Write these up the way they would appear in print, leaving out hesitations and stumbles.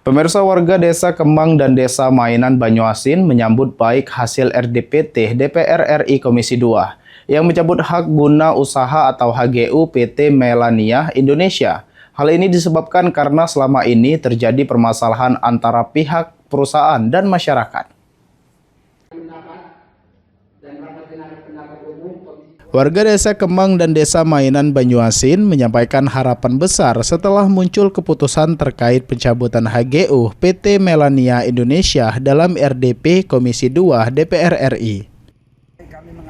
Pemirsa, warga Desa Kemang dan Desa Mainan Banyuasin menyambut baik hasil RDPT DPR RI Komisi 2 yang mencabut hak guna usaha atau HGU PT Melania Indonesia. Hal ini disebabkan karena selama ini terjadi permasalahan antara pihak perusahaan dan masyarakat. Warga Desa Kemang dan Desa Mainan Banyuasin menyampaikan harapan besar setelah muncul keputusan terkait pencabutan HGU PT Melania Indonesia dalam RDP Komisi 2 DPR RI.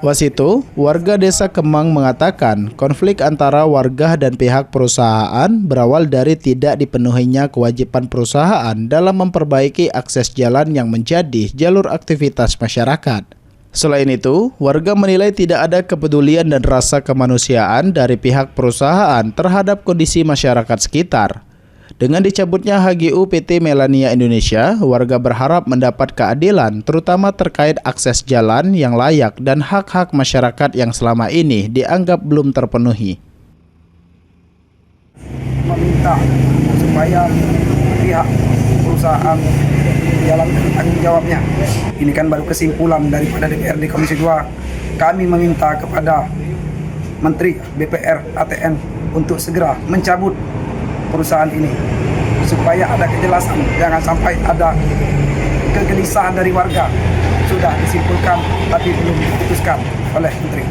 Wasitu, warga Desa Kemang mengatakan konflik antara warga dan pihak perusahaan berawal dari tidak dipenuhinya kewajiban perusahaan dalam memperbaiki akses jalan yang menjadi jalur aktivitas masyarakat. Selain itu, warga menilai tidak ada kepedulian dan rasa kemanusiaan dari pihak perusahaan terhadap kondisi masyarakat sekitar. Dengan dicabutnya HGU PT Melania Indonesia, warga berharap mendapat keadilan, terutama terkait akses jalan yang layak dan hak-hak masyarakat yang selama ini dianggap belum terpenuhi. Meminta supaya pihak perusahaan menjalankan tanggung jawabnya. Ini kan baru kesimpulan daripada DPRD Komisi 2. Kami meminta kepada Menteri BPR ATN untuk segera mencabut perusahaan ini supaya ada kejelasan, jangan sampai ada kegelisahan dari warga. Sudah disimpulkan tapi belum diputuskan oleh Menteri.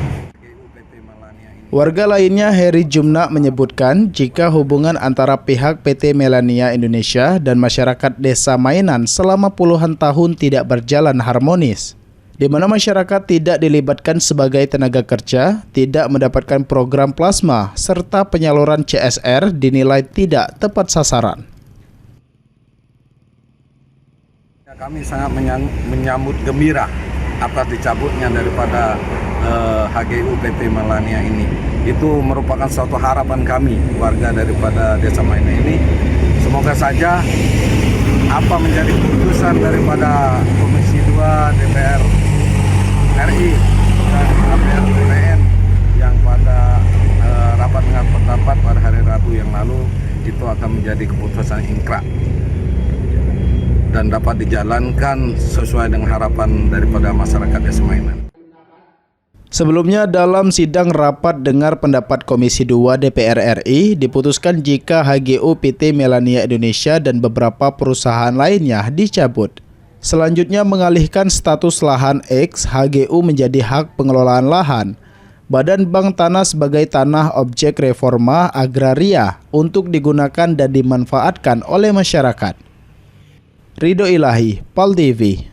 Warga lainnya, Heri Jumna, menyebutkan jika hubungan antara pihak PT Melania Indonesia dan masyarakat Desa Mainan selama puluhan tahun tidak berjalan harmonis, di mana masyarakat tidak dilibatkan sebagai tenaga kerja, tidak mendapatkan program plasma, serta penyaluran CSR dinilai tidak tepat sasaran. Kami sangat menyambut gembira atas dicabutnya daripada HGU PT Melania ini. Itu merupakan suatu harapan kami warga daripada Desa Mainan ini. Semoga saja apa menjadi keputusan daripada Komisi 2 DPR RI dan APR yang pada rapat dengar pendapat pada hari Rabu yang lalu itu akan menjadi keputusan ingkrah dan dapat dijalankan sesuai dengan harapan daripada masyarakat Desa Mainan. Sebelumnya, dalam sidang rapat dengar pendapat Komisi 2 DPR RI, diputuskan jika HGU PT Melania Indonesia dan beberapa perusahaan lainnya dicabut. Selanjutnya, mengalihkan status lahan X HGU menjadi hak pengelolaan lahan Badan Bank Tanah sebagai tanah objek reforma agraria untuk digunakan dan dimanfaatkan oleh masyarakat. Ridho Ilahi, PAL TV.